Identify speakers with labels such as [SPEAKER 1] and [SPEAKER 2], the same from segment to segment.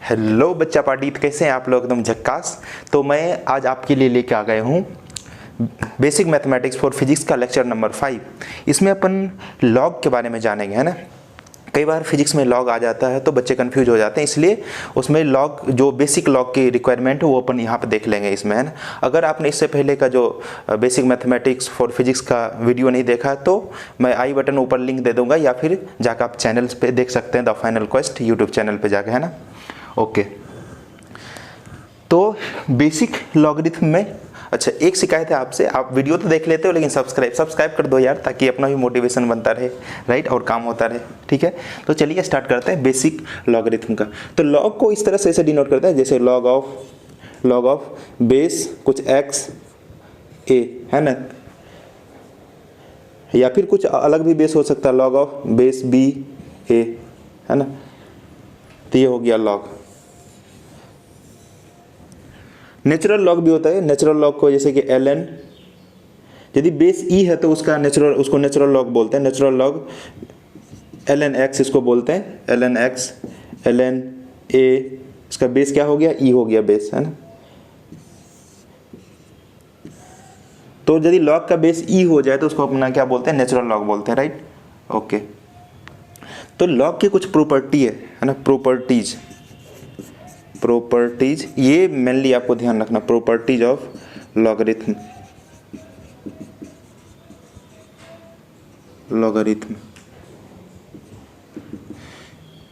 [SPEAKER 1] Hello बच्चा party, तो कैसे हैं आप लोग? एकदम झक्कास। तो मैं आज आपके लिए लेके आ गए हूँ बेसिक मैथमेटिक्स फॉर फिजिक्स का लेक्चर नंबर 5। इसमें अपन लॉग के बारे में जानेंगे, है ना। कई बार फिजिक्स में लॉग आ जाता है तो बच्चे कंफ्यूज हो जाते हैं, इसलिए उसमें लॉग जो बेसिक लॉग की रिक्वायरमेंट है वो अपन यहाँ पे देख लेंगे इसमें, है ना। अगर आपने इससे पहले का जो बेसिक मैथमेटिक्स फॉर फिजिक्स का वीडियो नहीं देखा तो मैं आई बटन ऊपर लिंक दे दूंगा, या फिर जाकर आप चैनल पे देख सकते हैं, the final quest YouTube channel पे जाके, है ना। ओके, तो बेसिक लॉगरिथम में अच्छा एक शिकायत है आपसे, आप वीडियो तो देख लेते हो लेकिन सब्सक्राइब कर दो यार, ताकि अपना भी मोटिवेशन बनता रहे, राइट, और काम होता रहे, ठीक है। तो चलिए स्टार्ट करते हैं बेसिक लॉगरिथम का। तो लॉग को इस तरह से ऐसे डिनोट करते हैं, जैसे लॉग ऑफ बेस कुछ एक्स ए, है ना, या फिर कुछ अलग भी बेस हो सकता है, लॉग ऑफ बेस बी ए, है ना। तो ये हो गया लॉग। नेचुरल लॉग भी होता है। नेचुरल लॉग को जैसे कि ln, यदि बेस ई है तो उसको नेचुरल लॉग बोलते हैं। नेचुरल लॉग ln x इसको बोलते हैं, ln x, ln a, इसका बेस क्या हो गया? ई हो गया बेस, है ना। तो यदि लॉग का बेस ई हो जाए तो उसको अपना क्या बोलते हैं? नेचुरल लॉग बोलते हैं, राइट। ओके, तो लॉग की कुछ प्रॉपर्टी है ना, प्रॉपर्टीज, ये मेनली आपको ध्यान रखना, प्रॉपर्टीज ऑफ लॉगरिथम।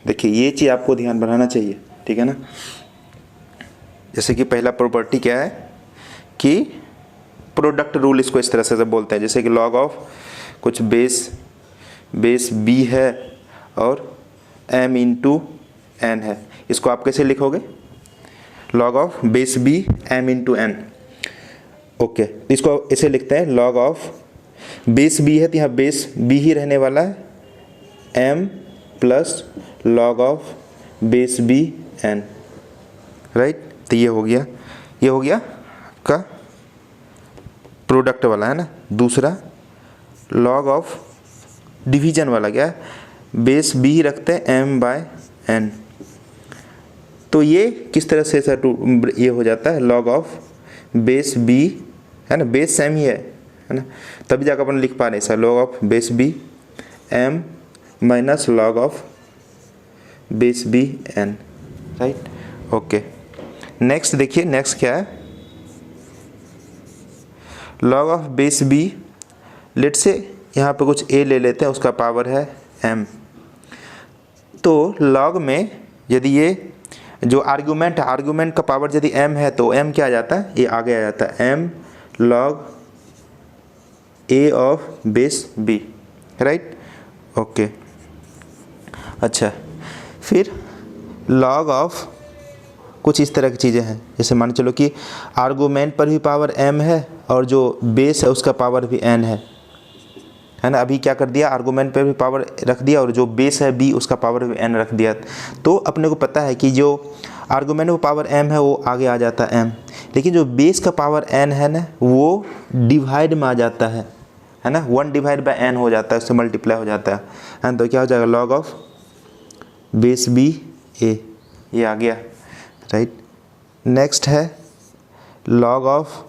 [SPEAKER 1] देखिए ये चीज आपको ध्यान बनाना चाहिए, ठीक है ना। जैसे कि पहला प्रॉपर्टी क्या है कि प्रोडक्ट रूल, इसको इस तरह से बोलते हैं, जैसे कि लॉग ऑफ कुछ बेस बी है और m इंटू एन है। इसको आप कैसे लिखोगे? Log of base B m into N. Okay, इसको ऐसे लिखते हैं, लॉग ऑफ बेस बी है तो यहाँ बेस बी ही रहने वाला है, m plus log of base B n, right. तो ये हो गया का प्रोडक्ट वाला, है ना। दूसरा लॉग ऑफ डिवीजन वाला क्या है? बेस बी ही रखते हैं m बाय n। तो ये किस तरह से ये हो जाता है? लॉग ऑफ बेस बी, है ना, बेस सेम ही है ना, तभी जाकर अपन लिख पा रहे हैं log of base B m minus log of base B n, right. Okay, next देखिए, नेक्स्ट क्या है? Log of base B, let से यहाँ पे कुछ a ले लेते हैं, उसका पावर है m। तो लॉग में यदि ये जो आर्गुमेंट का पावर यदि m है तो m क्या आ जाता है? ये आगे आ जाता है m log a of base b, right. Okay, अच्छा, फिर लॉग ऑफ कुछ इस तरह की चीज़ें हैं, जैसे मान चलो कि आर्गुमेंट पर भी पावर m है और जो बेस है उसका पावर भी n है ना। अभी क्या कर दिया? आर्गुमेंट पे भी पावर रख दिया और जो बेस है b उसका पावर भी n रख दिया। तो अपने को पता है कि जो आर्गुमेंट में पावर m है वो आगे आ जाता है m, लेकिन जो बेस का पावर n है ना वो डिवाइड में आ जाता है ना, 1 डिवाइड बाय n हो जाता है, उससे मल्टीप्लाई हो जाता है। तो क्या हो जाएगा? Log of base b a, ये आ गया, राइट। नेक्स्ट है लॉग ऑफ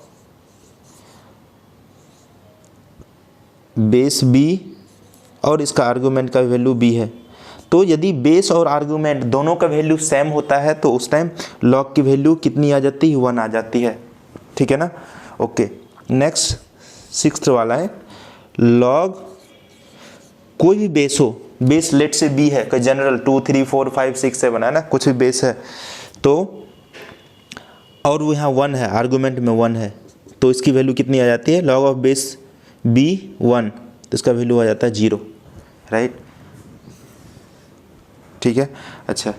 [SPEAKER 1] बेस b और इसका आर्गुमेंट का वैल्यू b है। तो यदि बेस और आर्गुमेंट दोनों का वैल्यू सेम होता है तो उस टाइम लॉग की वैल्यू कितनी आ जाती है? 1 आ जाती है, ठीक है ना। ओके, नेक्स्ट 6th वाला है, लॉग कोई भी बेस हो, बेस लेट से b है, कोई जनरल 2 3 4 5 6 7 है ना, कुछ भी बेस है तो, और वो यहाँ 1 है, आर्गुमेंट में 1 है, तो इसकी वैल्यू कितनी आ जाती है? लॉग ऑफ बेस b 1, तो इसका वैल्यू आ जाता है 0, राइट, ठीक है। अच्छा,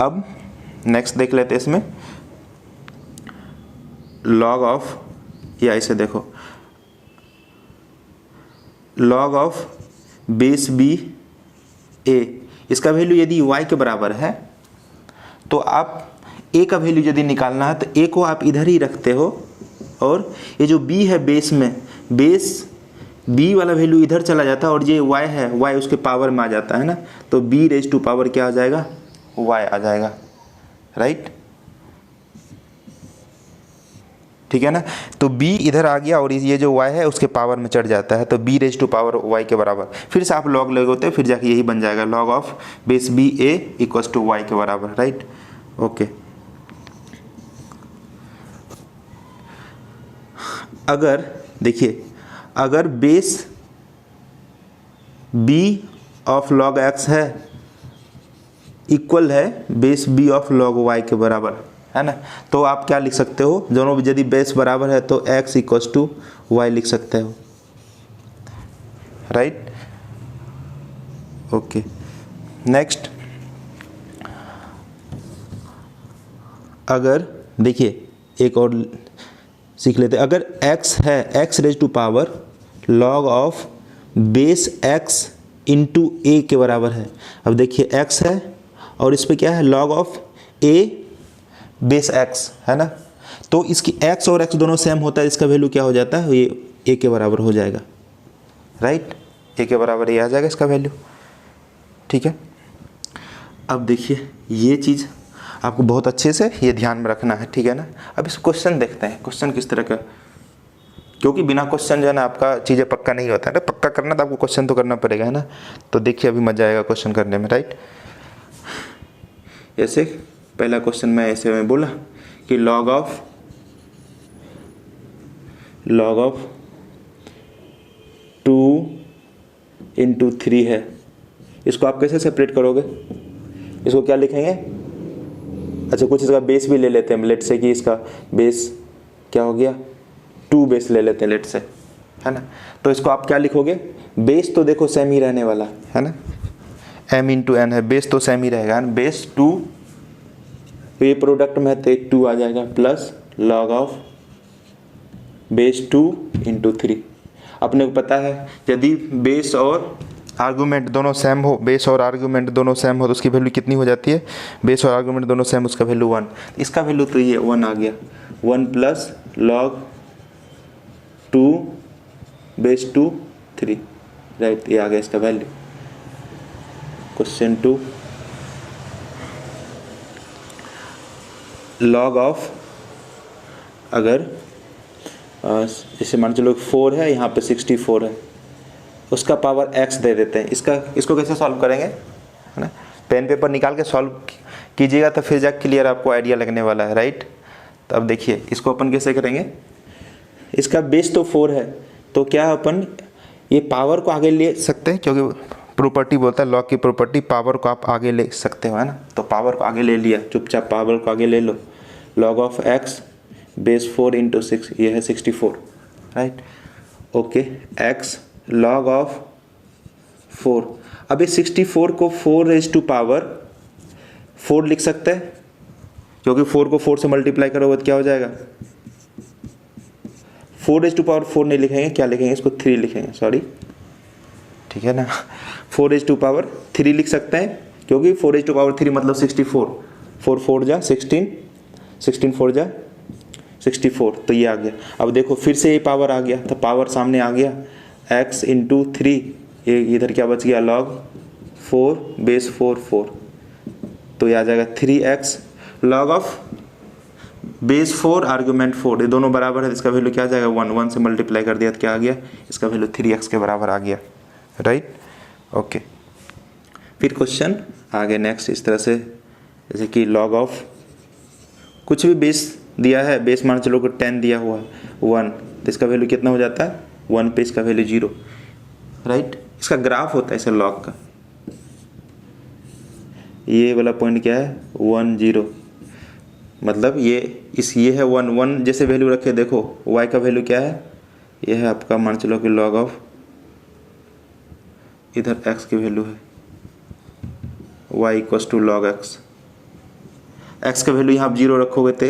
[SPEAKER 1] अब नेक्स्ट देख लेते हैं इसमें लॉग ऑफ, या इसे देखो, log of base b a, इसका वैल्यू यदि y के बराबर है तो आप a का वैल्यू यदि निकालना है तो a को आप इधर ही रखते हो, और ये जो b है बेस में, बेस b वाला वैल्यू इधर चला जाता है और ये y है, y उसके पावर में आ जाता है ना, तो b रेज टू पावर क्या आ जाएगा? वाई आ जाएगा, राइट। ठीक है ना। तो b इधर आ गया और ये जो y है उसके पावर में चढ़ जाता है, तो b raise to power y के बराबर। फिर से आप लॉग लगाते हैं, फिर जाके यही बन जाएगा log of base b a equal to y के बराबर, राइट। ओके, अगर देखिए, अगर base b of log x है इक्वल है base b of log y के बराबर, है ना। तो आप क्या लिख सकते हो, दोनों यदि बेस बराबर है तो x इक्वल टू वाई लिख सकते हो, राइट। ओके, नेक्स्ट, अगर देखिए एक और सीख लेते हैं। अगर x है x raise to power log of base x into A के बराबर है। अब देखिए x है और इस पे क्या है, log of a base x, है ना। तो इसकी x और x दोनों सेम होता है, इसका वैल्यू क्या हो जाता है, ये a के बराबर हो जाएगा, राइट। a के बराबर ये आ जाएगा इसका वैल्यू, ठीक है। अब देखिए ये चीज़ आपको बहुत अच्छे से ये ध्यान में रखना है, ठीक है ना। अब इस क्वेश्चन देखते हैं, क्वेश्चन किस तरह का, क्योंकि बिना क्वेश्चन जो है ना आपका चीज़ें पक्का नहीं होता है ना। पक्का करना तो आपको क्वेश्चन तो करना पड़ेगा, है ना। तो देखिए अभी मजा आएगा क्वेश्चन करने में, राइट। ऐसे पहला क्वेश्चन मैं ऐसे में बोला कि लॉग ऑफ 2 इंटू 3 है। इसको आप कैसे सेपरेट करोगे, इसको क्या लिखेंगे, अच्छा कुछ इसका बेस भी ले लेते हैं, लेट से कि इसका बेस क्या हो गया, 2 बेस ले लेते हैं लेट से, है ना। तो इसको आप क्या लिखोगे, बेस तो देखो सेम ही रहने वाला है ना, m इंटू एन है, बेस तो सेम ही रहेगा, बेस 2, तो ये प्रोडक्ट में तो 2 आ जाएगा, plus log of base 2 into 3। अपने को पता है यदि बेस और आर्गूमेंट दोनों सेम हो, बेस और आर्गूमेंट दोनों सेम हो तो उसकी वैल्यू कितनी हो जाती है, बेस और आर्गूमेंट दोनों सेम, उसका वैल्यू 1। इसका वैल्यू तो ये 1 आ गया, 1 प्लस लॉग 2 बेस 2 3, राइट, ये आ गया इसका वैल्यू। क्वेश्चन 2, लॉग ऑफ, अगर जैसे मान चलो 4 है, यहाँ पे 64 है, उसका पावर x दे देते हैं। इसको कैसे सॉल्व करेंगे, है ना। पेन पेपर निकाल के सॉल्व कीजिएगा तो फिर जाके क्लियर आपको आइडिया लगने वाला है, राइट। तो अब देखिए इसको अपन कैसे करेंगे, इसका बेस तो 4 है, तो क्या अपन ये पावर को आगे ले सकते हैं, क्योंकि प्रॉपर्टी बोलता है लॉग की प्रॉपर्टी, पावर को आप आगे ले सकते हो, है ना। तो पावर को आगे ले लिया, चुपचाप पावर को आगे ले लो, log of x base 4 into 6, ये है 64, right. Okay, x log of 4, अब ये 64 को 4 रेज टू पावर 4 लिख सकते हैं, क्योंकि 4 को 4 से मल्टीप्लाई करोगे तो क्या हो जाएगा, 4 रेज टू पावर 4 नहीं लिखेंगे, क्या लिखेंगे, इसको 3 लिखेंगे, सॉरी, ठीक है ना। 4 रेज टू पावर 3 लिख सकते हैं, क्योंकि 4 रेज टू पावर 3 मतलब 64, 4 4 जा 16, 16 4 जा 64, तो ये आ गया। अब देखो फिर से ये पावर आ गया, तो पावर सामने आ गया, x इंटू 3, ये इधर क्या बच गया, लॉग 4 बेस 4 4, तो ये आ जाएगा 3x log of base 4 argument 4, ये दोनों बराबर है, इसका वैल्यू क्या आ जाएगा, 1 1 से मल्टीप्लाई कर दिया तो क्या आ गया, इसका वैल्यू 3x के बराबर आ गया, राइट। ओके, फिर क्वेश्चन आगे नेक्स्ट इस तरह से, जैसे कि लॉग ऑफ कुछ भी बेस दिया है, बेस मान चलो को 10 दिया हुआ है 1, तो इसका वैल्यू कितना हो जाता है, 1 पे इसका वैल्यू 0, राइट। इसका ग्राफ होता है इसे लॉग का, ये वाला पॉइंट क्या है 1 0, मतलब ये है 1 1 जैसे वैल्यू रखे, देखो y का वैल्यू क्या है, ये है आपका मान चलो कि लॉग ऑफ, इधर x की वैल्यू है y equals to log x, x का वैल्यू यहाँ आप 0 रखोगे तो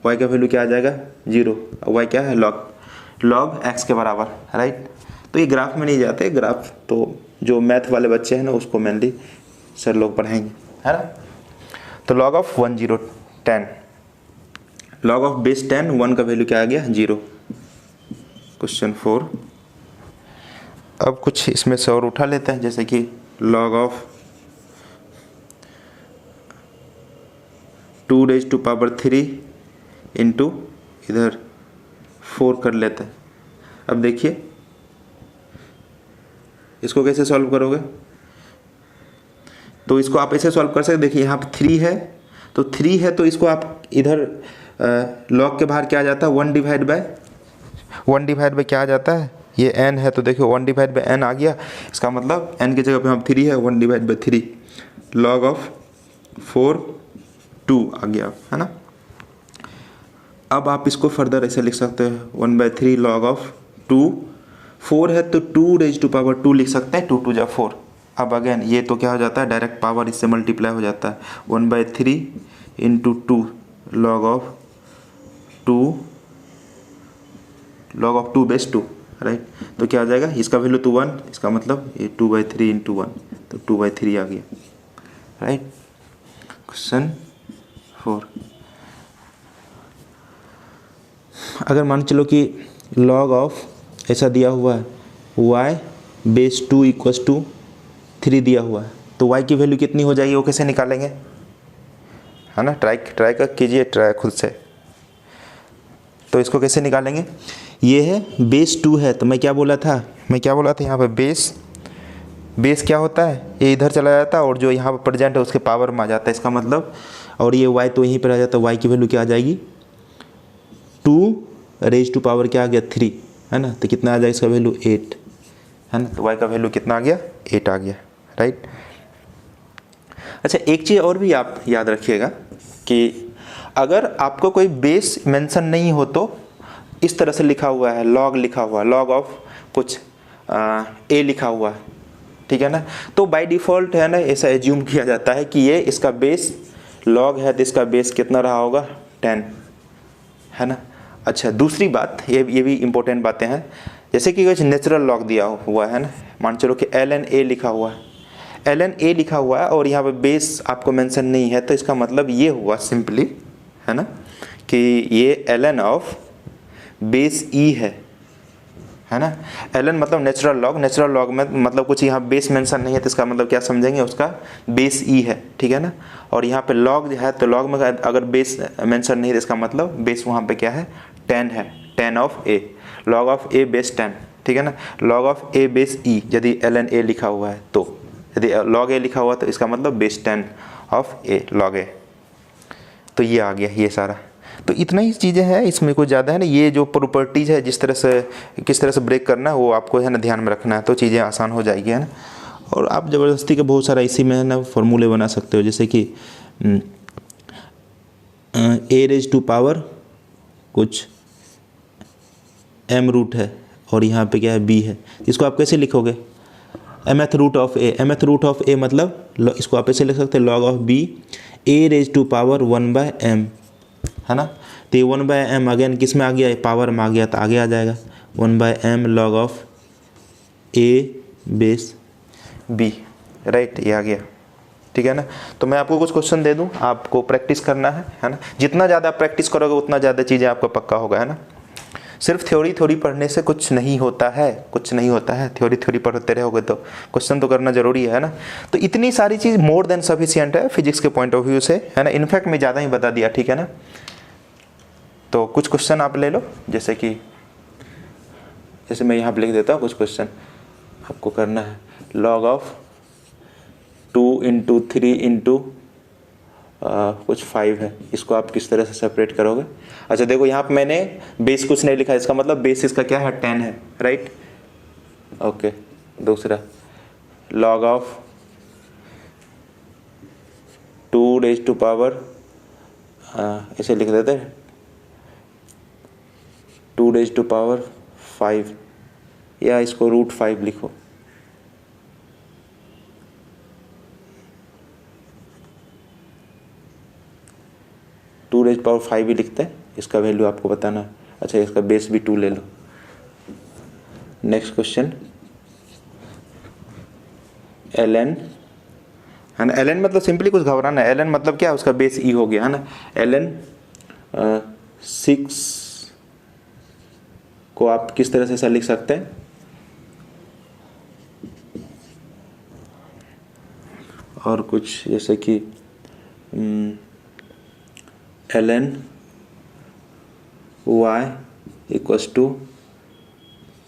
[SPEAKER 1] y का वैल्यू क्या आ जाएगा 0, y क्या है लॉग x के बराबर, राइट। तो ये ग्राफ में नहीं जाते, ग्राफ तो जो मैथ वाले बच्चे हैं ना उसको मेनली सर लोग पढ़ाएंगे, है ना। तो log of 1 0 10, log of base 10, 1 का वैल्यू क्या आ गया 0। क्वेश्चन 4, अब कुछ इसमें से और उठा लेते हैं, जैसे कि लॉग ऑफ 2⁻³ इंटू इधर 4 कर लेते हैं। अब देखिए इसको कैसे सॉल्व करोगे, तो इसको आप ऐसे सॉल्व कर सकते। देखिए यहाँ पे 3 है, तो 3 है तो इसको आप इधर लॉग के बाहर क्या आ जाता है, 1/1 क्या आ जाता है, ये n है तो देखिए 1/n आ गया। इसका मतलब n की जगह पे हम 3 है, 1/3 log ऑफ 4 2 आ गया, है ना। अब आप इसको फर्दर ऐसे लिख सकते हैं 1/3 log ऑफ 2, 4 है तो 2⁻² लिख सकते हैं, 2 2 जा 4। अब अगेन ये तो क्या हो जाता है, डायरेक्ट पावर इससे मल्टीप्लाई हो जाता है, 1/3 इंटू 2 log ऑफ 2/2, राइट। तो क्या आ जाएगा, इसका वैल्यू तो 1, इसका मतलब ये 2/3 इंटू 1, तो 2/3 आ गया, राइट। क्वेश्चन 4, अगर मान चलो कि log ऑफ ऐसा दिया हुआ है y/2 = 3 दिया हुआ है, तो y की वैल्यू कितनी हो जाएगी, वो कैसे निकालेंगे, है ना। ट्राई कीजिए, ट्राई खुद से। तो इसको कैसे निकालेंगे, ये है base 2 है, तो मैं क्या बोला था यहाँ पे बेस क्या होता है, ये इधर चला जाता है और जो यहाँ पर प्रेजेंट है उसके पावर में आ जाता है, इसका मतलब, और ये y तो यहीं पर आ जाता है, y की वैल्यू क्या आ जाएगी, 2 क्या आ गया 3, है ना। तो कितना आ जाएगा इसका वैल्यू 8, है ना। तो y का वैल्यू कितना आ गया, 8 आ गया, राइट। अच्छा एक चीज़ और भी आप याद रखिएगा कि अगर आपको कोई बेस मेंशन नहीं हो तो इस तरह से लिखा हुआ है, लॉग लिखा हुआ है, लॉग ऑफ कुछ a लिखा हुआ है, ठीक है ना। तो बाय डिफ़ॉल्ट है ना ऐसा एज्यूम किया जाता है कि ये इसका बेस लॉग है, तो इसका बेस कितना रहा होगा, 10, है ना। अच्छा दूसरी बात, ये भी इम्पोर्टेंट बातें हैं, जैसे कि कुछ नेचुरल लॉग दिया हुआ है ना, मान चलो कि ln a लिखा हुआ है, और यहाँ पे बेस आपको मेंशन नहीं है, तो इसका मतलब ये हुआ सिंपली, है ना, कि ये ln ऑफ बेस e है ना। ln मतलब नेचुरल लॉग में मतलब कुछ यहाँ बेस मेंशन नहीं है, तो इसका मतलब क्या समझेंगे, उसका बेस e है, ठीक है ना। और यहाँ पे लॉग है, तो लॉग में अगर बेस मेंशन नहीं है, तो इसका मतलब बेस वहाँ पे क्या है, 10 है, 10 of a, log of a base 10, ठीक है ना। Log of a base e यदि ln a लिखा हुआ है, तो यदि log a लिखा हुआ तो इसका मतलब base 10 of a log a। तो ये आ गया ये सारा। तो इतना ही चीज़ें हैं, इसमें कुछ ज़्यादा है ना। ये जो प्रॉपर्टीज़ है किस तरह से ब्रेक करना है वो आपको है ना ध्यान में रखना है, तो चीज़ें आसान हो जाएगी, है ना। और आप ज़बरदस्ती का बहुत सारा इसी में है ना फॉर्मूले बना सकते हो, जैसे कि a⁻⁴ कुछ m रूट है और यहाँ पे क्या है b है, इसको आप कैसे लिखोगे, mth रूट ऑफ a मतलब इसको आप ऐसे लिख सकते हैं, log ऑफ b a⁻1/m, है ना। तो ये 1/m अगेन किस में आ गया, पावर में आ गया, तो आगे आ जाएगा 1/m log of a base b, right, ये आ गया, ठीक है ना। तो मैं आपको कुछ क्वेश्चन दे दूं, आपको प्रैक्टिस करना है ना। जितना ज़्यादा प्रैक्टिस करोगे उतना ज़्यादा चीज़ें आपको पक्का होगा, है ना। सिर्फ थ्योरी पढ़ने से कुछ नहीं होता है, थ्योरी पढ़ते रहोगे तो क्वेश्चन तो करना जरूरी है ना। तो इतनी सारी चीज़ मोर देन सफिशिएंट है फिजिक्स के पॉइंट ऑफ व्यू से, है ना। इनफैक्ट मैं ज़्यादा ही बता दिया, ठीक है ना। तो कुछ क्वेश्चन आप ले लो, जैसे मैं यहाँ पर लिख देता हूँ कुछ क्वेश्चन आपको करना है। लॉग ऑफ 2 × 3 × कुछ 5 है, इसको आप किस तरह से सेपरेट करोगे। अच्छा देखो यहाँ पे मैंने बेस कुछ नहीं लिखा, इसका मतलब बेस इसका क्या है, 10 है, राइट। ओके दूसरा लॉग ऑफ 2⁻, ऐसे लिख देते हैं 2⁻5, या इसको √5 लिखो। √5 ही लिखते हैं, इसका वैल्यू आपको बताना है। अच्छा इसका बेस भी 2 ले लो। नेक्स्ट क्वेश्चन ln, है ना। ln मतलब सिंपली कुछ घबराना है, ln मतलब क्या, उसका बेस e हो गया, है ना। ln 6 को आप किस तरह से ऐसा लिख सकते हैं, और कुछ जैसे कि ln y इक्वल्स टू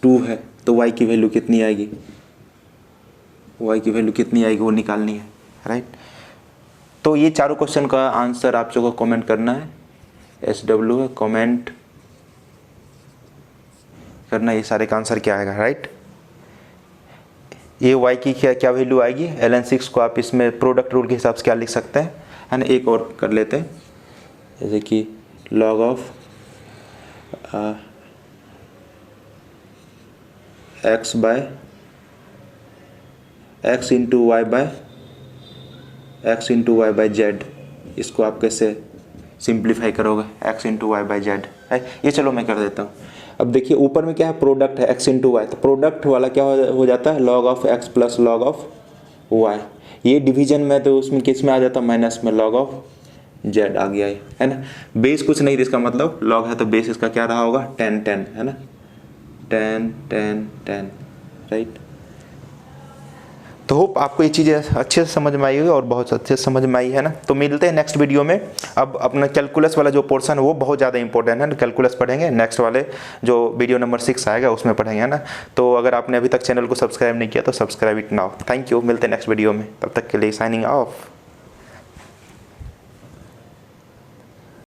[SPEAKER 1] 2 है, तो y की वैल्यू कितनी आएगी, y की वैल्यू कितनी आएगी वो निकालनी है, राइट। तो ये चारों क्वेश्चन का आंसर आप लोगों को कमेंट करना है, SW है, कमेंट करना ये सारे का आंसर क्या आएगा, राइट। ये y की क्या क्या वैल्यू आएगी, ln 6 को आप इसमें प्रोडक्ट रूल के हिसाब से क्या लिख सकते हैं, है ना। एक और कर लेते हैं, जैसे कि log of x by x into Y by Z, इसको आप कैसे सिंप्लीफाई करोगे, x into Y by Z है ये। चलो मैं कर देता हूँ। अब देखिए ऊपर में क्या है, प्रोडक्ट है x इंटू वाई, तो प्रोडक्ट वाला क्या हो जाता है log of x plus log of y। ये डिवीजन में तो उसमें किस में आ जाता है, माइनस में log ऑफ z आ गया है ना। बेस कुछ नहीं, इसका मतलब log है तो बेस इसका क्या रहा होगा, 10 है ना, 10 राइट। तो होप आपको ये चीज़ें अच्छे से समझ में आई होगी और बहुत अच्छे से समझ में आई है ना। तो मिलते हैं नेक्स्ट वीडियो में। अब अपना कैलकुलस वाला जो पोर्शन है वो बहुत ज़्यादा इंपॉर्टेंट है ना, कैलकुलस पढ़ेंगे नेक्स्ट वाले जो वीडियो नंबर 6 आएगा उसमें पढ़ेंगे, है ना। तो अगर आपने अभी तक चैनल को सब्सक्राइब नहीं किया तो subscribe it now. Thank you, मिलते हैं नेक्स्ट वीडियो में, तब तक के लिए साइनिंग ऑफ।